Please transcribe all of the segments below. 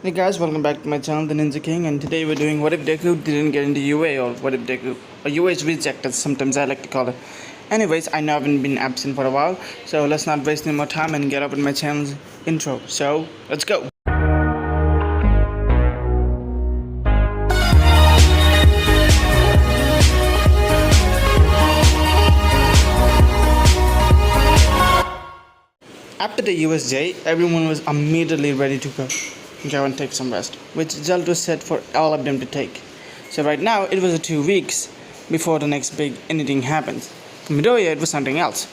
Hey guys, welcome back to my channel, The Ninja King, and today we're doing what if Deku didn't get into UA, or what if Deku, or UA is rejected, sometimes I like to call it. Anyways, I know I haven't been absent for a while, so let's not waste any more time and get up with my channel's intro. So, let's go! After the USJ, everyone was immediately ready to go and take some rest, which Zelda said for all of them to take. So right now, it was 2 weeks before the next big anything happens. For Midoriya, it was something else.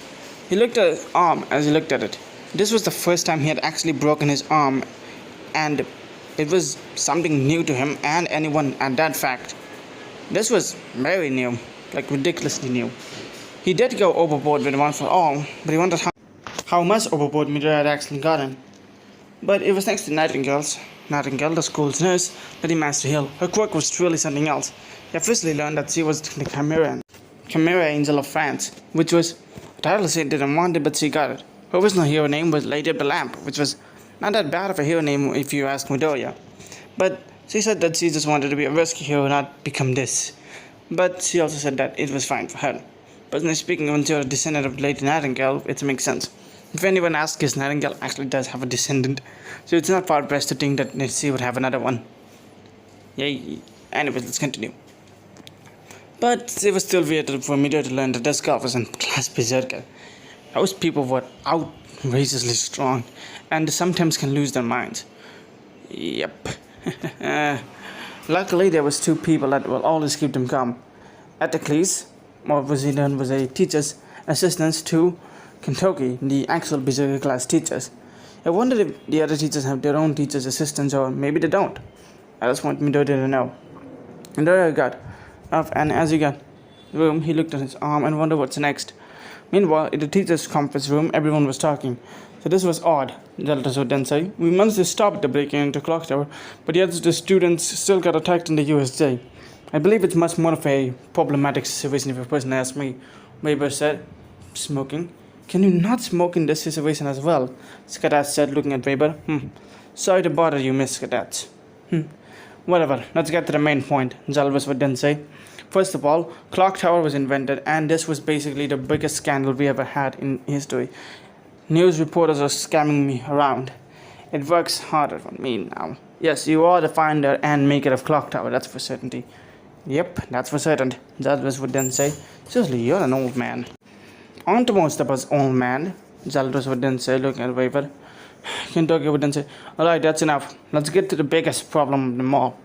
He looked at his arm as he looked at it. This was the first time he had actually broken his arm, and it was something new to him and anyone at that fact. This was very new, like ridiculously new. He did go overboard with One for All, but he wondered how much overboard Midoriya had actually gotten. But it was thanks to Nightingale, the school's nurse, that he managed to heal. Her quirk was truly something else. He officially learned that she was the Chimera Angel of France, which was a title she didn't want it, but she got it. Her original hero name was Lady of the Lamp, which was not that bad of a hero name if you ask Midoriya. But she said that she just wanted to be a rescue hero, not become this. But she also said that it was fine for her. Personally speaking, when you're a descendant of Lady Nightingale, it makes sense. If anyone asks, his Nightingale actually does have a descendant, so it's not far-fetched to think that she would have another one. Yay. Anyways, let's continue. But it was still weird for Midoriya to learn that this girl was in class berserker. Those people were outrageously strong, and sometimes can lose their minds. Yep. Luckily, there was 2 people that will always keep them calm. Attacles, or was he known was a teacher's assistant to Kentucky, the actual berserker class teachers. I wondered if the other teachers have their own teachers' assistants, or maybe they don't. I just want Midoriya to know. Midoriya got up, and as he got the room, he looked at his arm and wondered what's next. Meanwhile, in the teacher's conference room, everyone was talking. So this was odd, Zelda would then say. We managed to stop the breaking into Clock Tower, but yet the students still got attacked in the USJ. I believe it's much more of a problematic situation if a person asks me. Weber said, smoking. Can you not smoke in this situation as well? Skadat said, looking at Weber. Sorry to bother you, Miss Skadat. Whatever, let's get to the main point, Zalvis would then say. First of all, Clock Tower was invented, and this was basically the biggest scandal we ever had in history. News reporters are scamming me around. It works harder for me now. Yes, you are the finder and maker of Clock Tower, that's for certainty. Yep, that's for certain, Zalvis would then say. Seriously, you're an old man. On to most of us, old man, Zaldos would then say, looking at Weaver. Kentucky would then say, alright, that's enough. Let's get to the biggest problem of them all.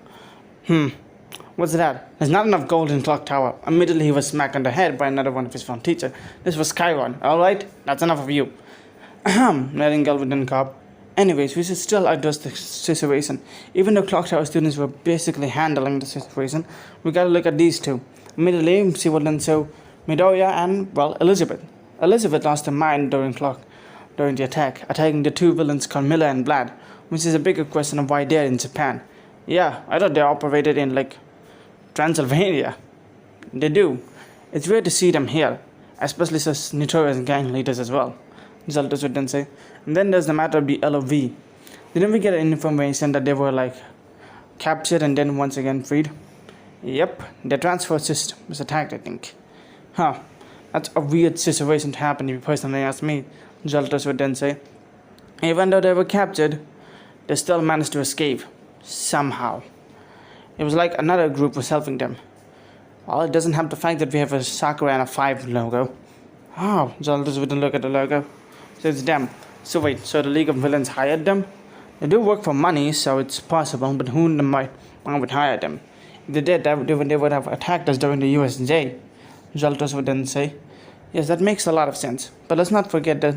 What's that? There's not enough gold in Clock Tower. Immediately he was smacked on the head by another one of his former teacher. This was Chiron. Alright, that's enough of you. Nightingale would then cop. Anyways, we should still address the situation. Even though Clock Tower students were basically handling the situation, we gotta look at these 2. Immediately, she would then say, Midoriya and, well, Elizabeth. Elizabeth lost her mind during the attack, attacking the 2 villains Carmilla and Vlad, which is a bigger question of why they're in Japan. Yeah, I thought they operated in, Transylvania. They do. It's weird to see them here, especially such notorious gang leaders as well, Zelda would then say. And then there's the matter of the LOV. Didn't we get information that they were, captured and then once again freed? Yep, their transfer system was attacked, I think. That's a weird situation to happen if you personally ask me, Zoltas would then say. Even though they were captured, they still managed to escape. Somehow. It was like another group was helping them. Well, it doesn't have the fact that we have a Sakura and a 5 logo. Zoltas would then look at the logo. So it's them. So wait, so the League of Villains hired them? They do work for money, so it's possible, but who would hire them? If they did, they would have attacked us during the USJ. Zoltos would then say. Yes, that makes a lot of sense. But let's not forget that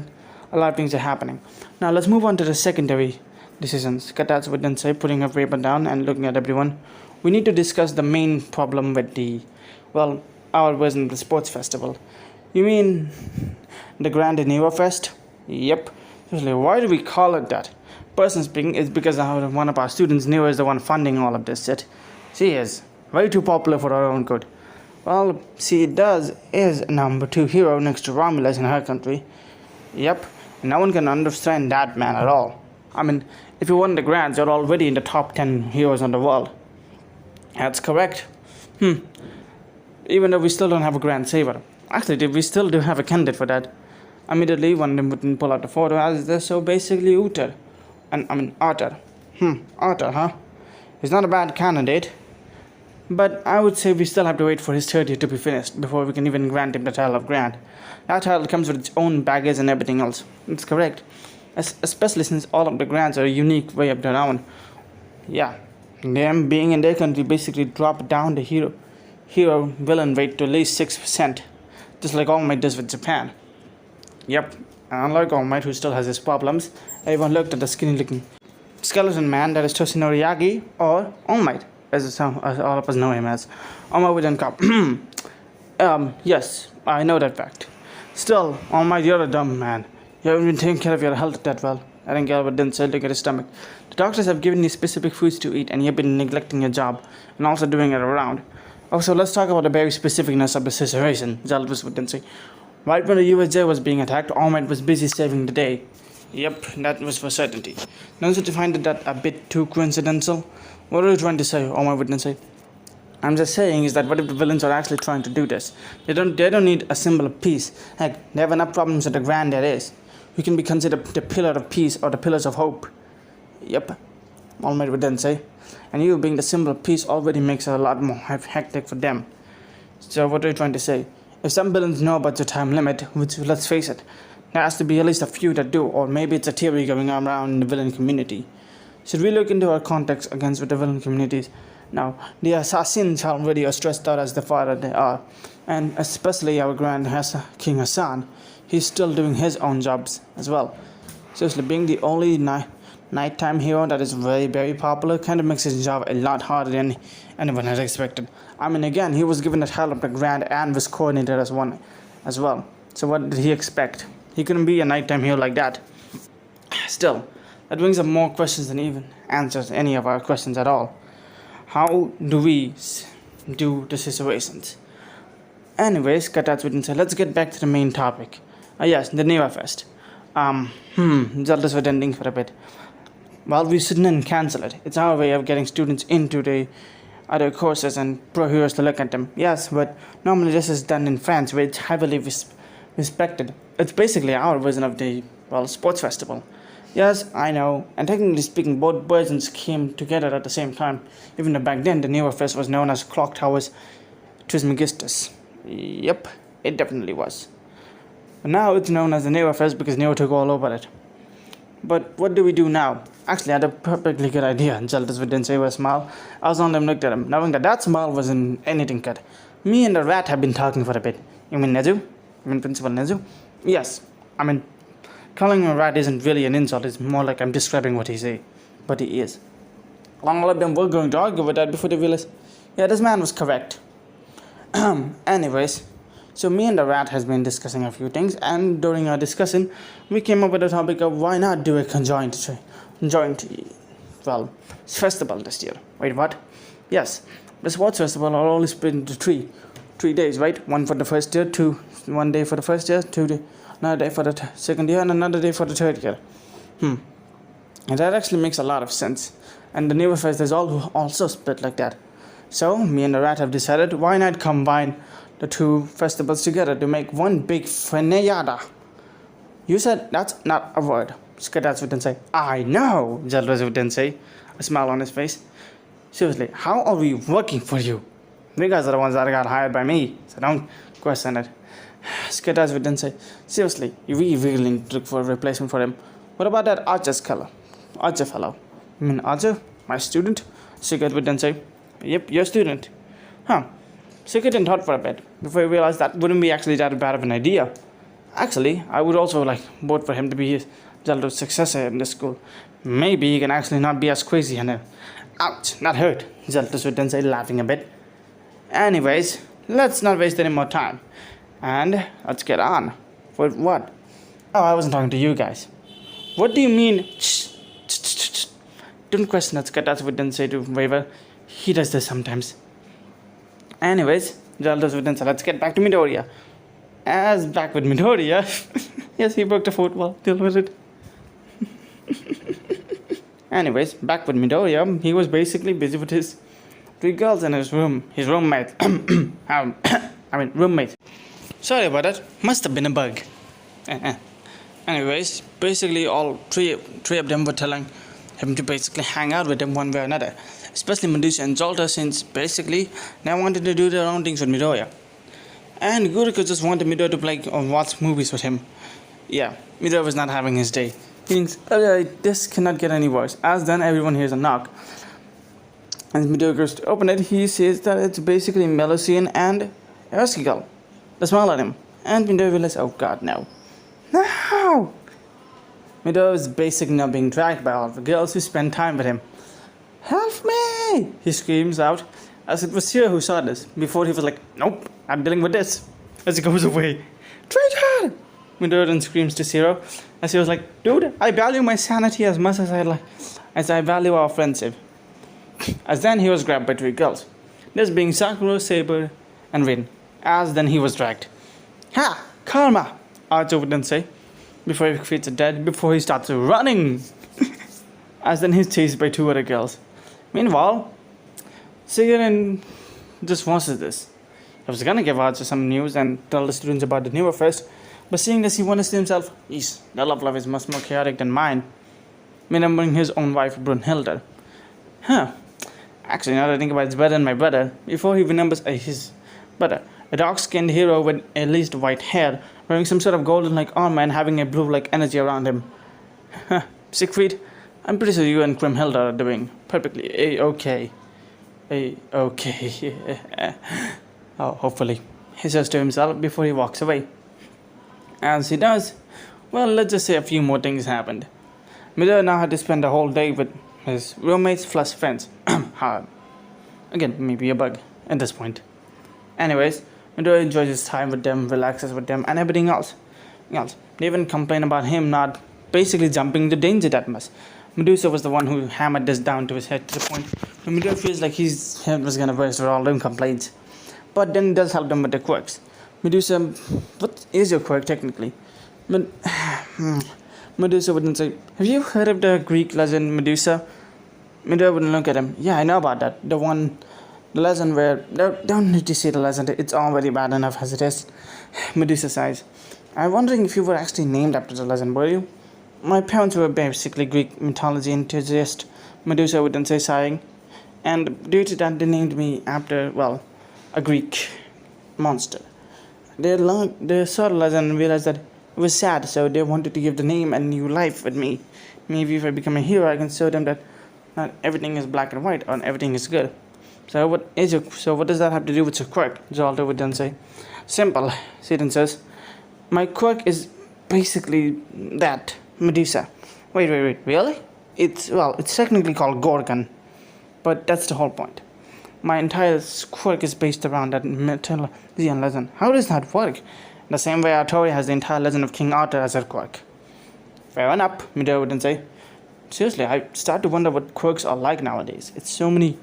a lot of things are happening. Now let's move on to the secondary decisions. Katats would then say, putting her paper down and looking at everyone. We need to discuss the main problem with our version of the sports festival. You mean the Grand Nero Fest? Yep. Why do we call it that? Personally speaking, it's because one of our students, Nero, is the one funding all of this shit. She is way too popular for her own good. Well, she is number 2 hero next to Romulus in her country. Yep, no one can understand that man at all. I mean, if you won the grants, you're already in the top 10 heroes in the world. That's correct. Even though we still don't have a grand saver. Actually, we still do have a candidate for that. Immediately, one of them wouldn't pull out the photo as this, so basically Uther. Arthur. Arthur, huh? He's not a bad candidate. But I would say we still have to wait for his third year to be finished before we can even grant him the title of Grand. That title comes with its own baggage and everything else. That's correct. Especially since all of the grants are a unique way of their own. Yeah, them being in their country basically dropped down the hero villain rate to at least 6%. Just like All Might does with Japan. Yep, and unlike All Might, who still has his problems, everyone looked at the skinny looking skeleton man that is Toshinori Yagi, or All Might, as all of us know him as. All Might wouldn't come. Yes, I know that fact. Still, All Might, you're a dumb man. You haven't been taking care of your health that well. I think Albert didn't say look at his stomach. The doctors have given you specific foods to eat, and you've been neglecting your job, and also doing it around. Also, let's talk about the very specificness of the situation, Zalvis would then say. Right when the USJ was being attacked, All Might was busy saving the day. Yep, that was for certainty. Don't you find that a bit too coincidental? What are you trying to say? All Might would then say. I'm just saying is that what if the villains are actually trying to do this? They don't need a symbol of peace. Heck, they have enough problems with the Grand there is. We can be considered the pillar of peace or the pillars of hope. Yep, All Might would then say. And you being the symbol of peace already makes it a lot more hectic for them. So what are you trying to say? If some villains know about the time limit, which let's face it, there has to be at least a few that do, or maybe it's a theory going around in the villain community. Should we look into our contacts against with the villain communities? Now, the assassins already are stressed out as the father they are, and especially our Grand King Hassan, he's still doing his own jobs as well. Seriously, being the only nighttime hero that is very, very popular kind of makes his job a lot harder than anyone had expected. I mean, again, he was given the title of the Grand and was coordinated as one as well. So what did he expect? He couldn't be a nighttime hero like that. Still, that brings up more questions than even answers any of our questions at all. How do we do the situations? Anyways, cut that with inside. Let's get back to the main topic. Yes, the Neva Fest. Zelda's was ending for a bit. Well, we shouldn't cancel it. It's our way of getting students into the other courses and pro heroes to look at them. Yes, but normally this is done in France, where it's heavily respected. It's basically our version of the, sports festival. Yes, I know, and technically speaking, both versions came together at the same time. Even though back then, the Neva Fest was known as Clock Tower's Trismegistus. Yep, it definitely was. But now it's known as the Neva Fest because Neva took all over it. But what do we do now? Actually, I had a perfectly good idea. Zelda's would then say with a smile. I was on them, looked at him, knowing that smile wasn't anything cut. Me and the rat have been talking for a bit. You mean Nezu? You mean Principal Nezu? Yes. I mean, calling him a rat isn't really an insult. It's more like I'm describing what he is. All of them were going to argue with that before they realized, yeah, this man was correct. Anyways, so me and the rat has been discussing a few things, and during our discussion, we came up with the topic of why not do a joint festival this year. Wait, what? Yes, the sports festival are only split into three days, right? One for the first year, 1 day for the first year, another day for the second year, and another day for the third year. And that actually makes a lot of sense. And the Neva Fest is also split like that. So, me and the rat have decided, why not combine the two festivals together to make one big Feneyada? You said that's not a word. Skadats would then say, I know, Zelda would then say, a smile on his face. Seriously, how are we working for you? You guys are the ones that got hired by me, so don't question it. Skadats would then say, seriously, we really need to look for a replacement for him. What about that Archer fellow? You mean Archer? My student? Sigurd would then say, yep, your student. Sigurd then thought for a bit, before he realized that wouldn't be actually that bad of an idea. Actually, I would also vote for him to be his Zelda's successor in this school. Maybe he can actually not be as crazy and ouch, not hurt, Zelda would then say, laughing a bit. Anyways, let's not waste any more time. And let's get on. With what? Oh, I wasn't talking to you guys. What do you mean? Don't question that, Skatas would then say to Waver. He does this sometimes. Anyways, Zelda would then say, let's get back to Midoriya. As back with Midoriya. Yes, he broke the fourth wall. Deal with it. Anyways, back with Midoriya, he was basically busy with his three girls in his room. His roommate. Roommate. Sorry about that. Must have been a bug. Anyways, basically all three of them were telling him to basically hang out with them one way or another. Especially Medusa and Zoltar, since basically they wanted to do their own things with Midoriya. And Guriko just wanted Midoriya to play or watch movies with him. Yeah, Midoriya was not having his day. He thinks, this cannot get any worse. As then everyone hears a knock. As Midoriya goes to open it, he says that it's basically Melusian and Erskine. They smile at him. And Midoriya realizes, oh god, no. No! Midoriya is basically now being dragged by all the girls who spend time with him. Help me! He screams out, as it was Shiro who saw this. Before he was like, nope, I'm dealing with this. As he goes away. Traitor! Midoriya then screams to Shiro, as he was like, dude, I value my sanity as much as I value our friendship. As then he was grabbed by three girls. This being Sakura, Saber, and Rin. As then he was dragged. Ha! Karma! Archer would then say, before he creates a dead, before he starts running. As then he's chased by two other girls. Meanwhile, Sigarin just watches this. He was gonna give Archer some news and tell the students about the new affairs, but seeing this he wonders to himself, their love life is much more chaotic than mine. Remembering his own wife Brunhilde. Actually, now that I think about it, it's better than my brother. Before he remembers his brother, a dark-skinned hero with at least white hair, wearing some sort of golden-like armor and having a blue-like energy around him. Siegfried, I'm pretty sure you and Grimhilda are doing perfectly A-okay. A-okay. Oh, hopefully. He says to himself before he walks away. As he does, well, let's just say a few more things happened. Midoriya now had to spend the whole day with his roommates plus friends. Hard. Again, maybe a bug at this point. Anyways, Midoriya enjoys his time with them, relaxes with them, and everything else. They even complain about him not basically jumping into danger that much. Medusa was the one who hammered this down to his head to the point where Midoriya feels like his head was gonna burst with all them complaints. But then it does help them with their quirks. Medusa, what is your quirk technically? Medusa wouldn't say, have you heard of the Greek legend Medusa? Midoriya wouldn't look at him. Yeah, I know about that. The legend where, don't need to see the legend, it's already bad enough as it is. Medusa sighs. I'm wondering if you were actually named after the legend, were you? My parents were basically Greek mythology enthusiasts, Medusa would then say, sighing. And due to that, they named me after, a Greek monster. They saw the legend and realized that it was sad, so they wanted to give the name a new life with me. Maybe if I become a hero, I can show them that not everything is black and white, or everything is good. So what does that have to do with your quirk? Zoltar would then say. Simple, she then says. My quirk is basically that, Medusa. Wait, really? It's technically called Gorgon. But that's the whole point. My entire quirk is based around that mythology legend. How does that work? The same way Artori has the entire legend of King Arthur as her quirk. Fair enough, Midoriya would then say. Seriously, I start to wonder what quirks are like nowadays. It's so many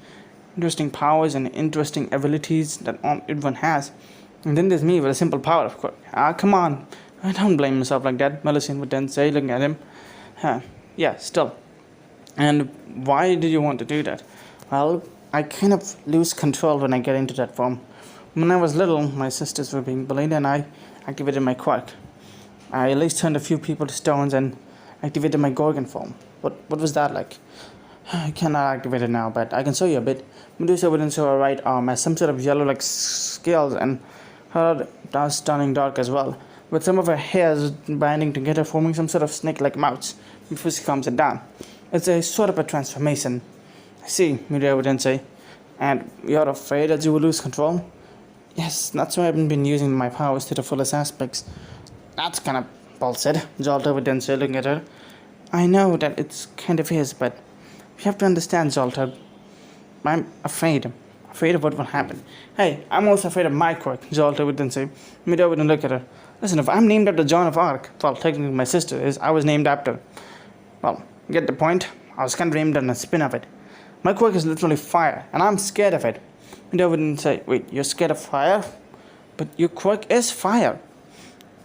interesting powers and interesting abilities that everyone has. And then there's me with a simple power of quirk. Come on. I don't blame myself like that, Melusian would then say, looking at him. Yeah, still. And why did you want to do that? Well, I kind of lose control when I get into that form. When I was little, my sisters were being bullied and I activated my quirk. I at least turned a few people to stones and activated my Gorgon form. What was that like? I cannot activate it now, but I can show you a bit. Medusa would then show her right arm as some sort of yellow-like scales and her dust turning dark as well, with some of her hairs binding together, forming some sort of snake-like mouths before she calms it down. It's a sort of a transformation. I see, Midoriya would then say. And you're afraid that you will lose control? Yes, that's why I haven't been using my powers to the fullest aspects. That's kind of bullshit, Zoltar would then say, looking at her. I know that it's kind of is, but you have to understand, Zoltar. I'm afraid of what will happen. Hey, I'm also afraid of my quirk, Zoltar would then say. Midoriya would then look at her. Listen, if I'm named after Joan of Arc, well, technically my sister is, I was named after. Well, get the point? I was kind of named on a spin of it. My quirk is literally fire, and I'm scared of it. Midoriya would then say, wait, you're scared of fire? But your quirk is fire.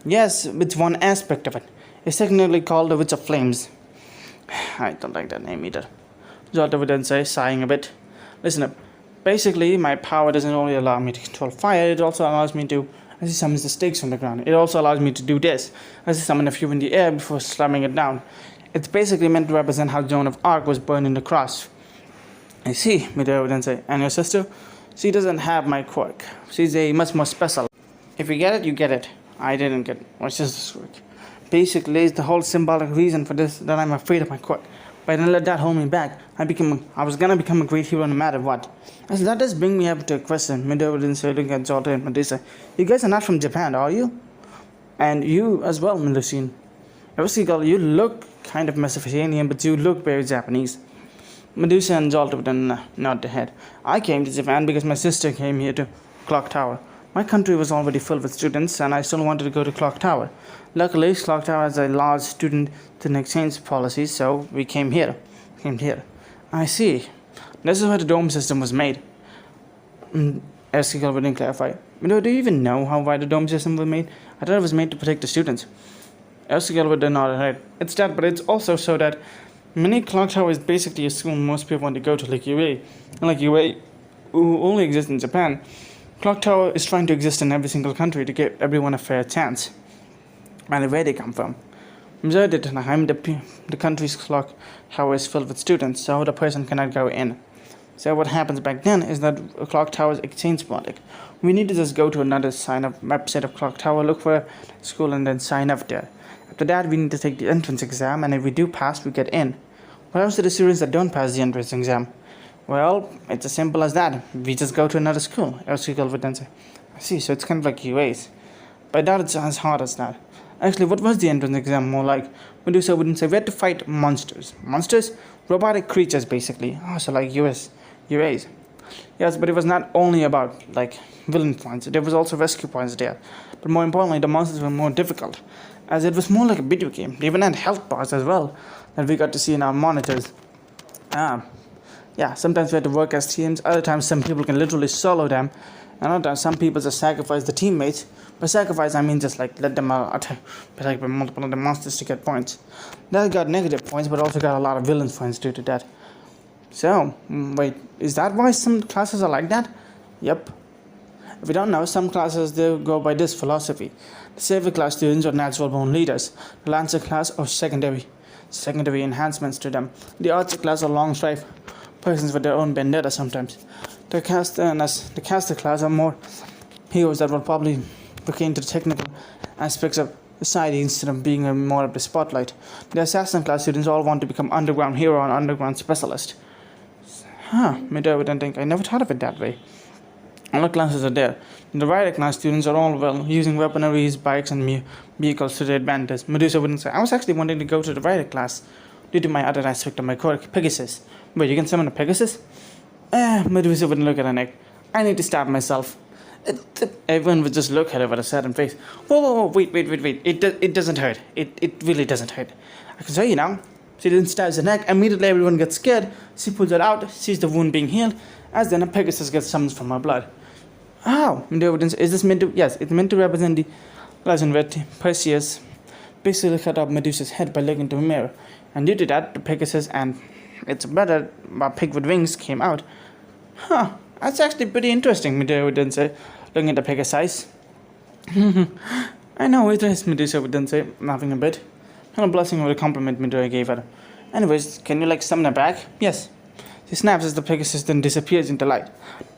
Yes, it's one aspect of it. It's technically called the Witch of Flames. I don't like that name either. Jolta would then say, sighing a bit. Listen up. Basically, my power doesn't only allow me to control fire, it also allows me to, as he summons the stakes on the ground. It also allows me to do this, as he summon a few in the air before slamming it down. It's basically meant to represent how Joan of Arc was burned in the cross. I see, Midori would then say. And your sister? She doesn't have my quirk. She's a much more special. If you get it, you get it. I didn't get my sister's quirk. Basically, it's the whole symbolic reason for this that I'm afraid of my quirk. But I didn't let that hold me back. I was gonna become a great hero no matter what. As that does bring me up to a question. Midori would then say, looking at Jolta and Medusa. You guys are not from Japan, are you? And you as well, Melusine. Obviously, girl, you look kind of Mesopotamian, but you look very Japanese. Medusa and Jolta would then nod their head. I came to Japan because my sister came here to Clock Tower. My country was already filled with students, and I still wanted to go to Clock Tower. Luckily, Clock Tower has a large student exchange policy, so we came here. I see. This is why the dome system was made. Eskigal wouldn't clarify. Do you even know why the dome system was made? I thought it was made to protect the students. Eskigal would nod her head. It's that, but it's also so that many Clock Tower is basically a school most people want to go to, like UA. And like UA, who only exists in Japan, Clock Tower is trying to exist in every single country to give everyone a fair chance. And where they come from. The country's clock tower is filled with students, so the person cannot go in. So what happens back then is that a Clock Tower is exchange product. We need to just go to another website of Clock Tower, look for a school, and then sign up there. After that, we need to take the entrance exam, and if we do pass, we get in. What happens to the students that don't pass the entrance exam? Well, it's as simple as that. We just go to another school. Eskigal would then say, I see, so it's kind of like UAs. But I doubt it's as hard as that. Actually, what was the entrance exam more like? Medusa wouldn't say we had to fight monsters. Monsters? Robotic creatures, basically. Oh, so like UAs. Yes, but it was not only about, like, villain points. There was also rescue points there. But more importantly, the monsters were more difficult, as it was more like a video game. They even had health bars as well, that we got to see in our monitors. Yeah, sometimes we had to work as teams. Other times, some people can literally solo them. And other times, some people just sacrifice the teammates. By sacrifice, I mean just like let them attack by multiple of the monsters to get points. That got negative points, but also got a lot of villain points due to that. So, wait, is that why some classes are like that? Yep. If you don't know, some classes they go by this philosophy. The Savior class students are natural born leaders. The Lancer class are secondary enhancements to them. The Archer class are long strife persons with their own vendetta sometimes. The caster class are more heroes that will probably look into the technical aspects of society instead of being more of the spotlight. The assassin class students all want to become underground hero and underground specialist. Midori would then think, I never thought of it that way. All classes are there. The rider class students are all using weaponries, bikes, and vehicles to their advantage. Medusa wouldn't say, I was actually wanting to go to the rider class due to my other aspect of my quirk, Pegasus. Wait, you can summon a Pegasus? Medusa wouldn't look at her neck. I need to stop myself. Everyone would just look at her with a certain face. Whoa, wait. It doesn't hurt. It really doesn't hurt. I can tell you now. She didn't stab her neck. Immediately everyone gets scared. She pulls it out, sees the wound being healed, as then a Pegasus gets summoned from her blood. Oh, is this meant to? Yes, it's meant to represent the legend where Perseus basically cut off Medusa's head by looking into a mirror. And due to that, the Pegasus and its brother, a pig with wings, came out. That's actually pretty interesting, Medusa would then say, looking at the Pegasus. I know it is, Medusa would then say, laughing a bit. And a blessing over the compliment Medusa gave her. Anyways, can you summon her back? Yes. She snaps as the Pegasus then disappears into light.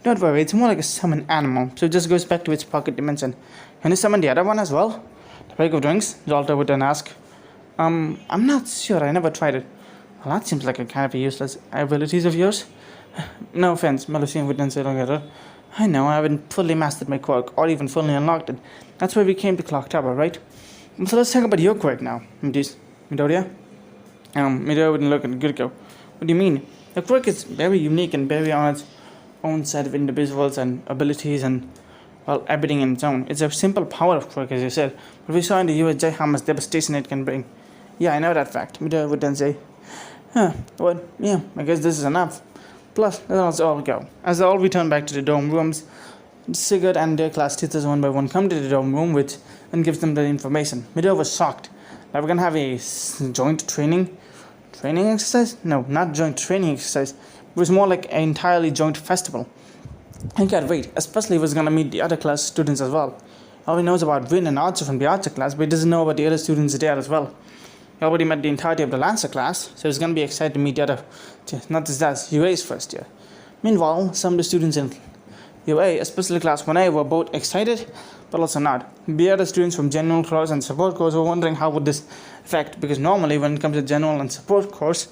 Don't worry, it's more like a summoned animal, so it just goes back to its pocket dimension. Can you summon the other one as well? The pig with wings? Jolta would then ask. I'm not sure, I never tried it. Well, that seems like a kind of useless abilities of yours. No offense, Melusine would then say looking at her. I know, I haven't fully mastered my quirk, or even fully unlocked it. That's why we came to Clock Tower, right? So let's talk about your quirk now, Midoriya. Midoriya wouldn't look at Gurko. What do you mean? The quirk is very unique and very on its own set of individuals and abilities and, well, everything in its own. It's a simple power of quirk, as you said. But we saw in the USJ how much devastation it can bring. Yeah, I know that fact, Midoriya would then say. Well, yeah, I guess this is enough. Plus, let us all go. As all return back to the dorm rooms, Sigurd and their class teachers one by one come to the dorm room and gives them the information. Midoriya was shocked that we're going to have a joint training Training exercise? No, not joint training exercise. It was more like an entirely joint festival. I can't wait, especially if he's gonna meet the other class students as well. He already knows about Vin and Archer from the Archer class, but he doesn't know about the other students there as well. He already met the entirety of the Lancer class, so he's gonna be excited to meet the other, not just that, UA's first year. Meanwhile, some of the students in UA, especially class 1A, were both excited, but also not. The other students from general course and support course were wondering how would this affect, because normally when it comes to general and support course,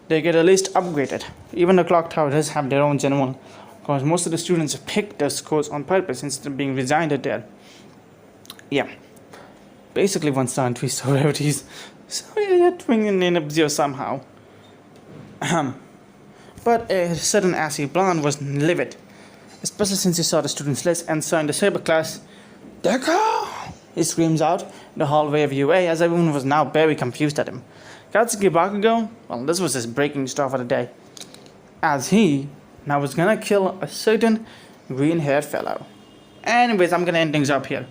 they get at least upgraded. Even the clock tower does have their own general, because most of the students picked those course on purpose instead of being resigned there. Yeah, basically 1 star and 3 star rarities. So yeah, twinging in up 0 somehow. But a certain assy blonde was livid, especially since he saw the students list and saw in the saber class, Deku! He screams out in the hallway of UA as everyone was now very confused at him. Katsuki Bakugo, well, this was his breaking star for the day, as he now was gonna kill a certain green-haired fellow. Anyways, I'm gonna end things up here.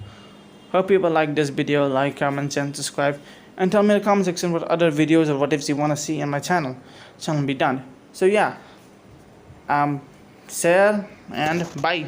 Hope people like this video, like, comment, and subscribe, and tell me in the comment section what other videos or what ifs you wanna see on my channel. Channel will be done. So yeah, share and bye.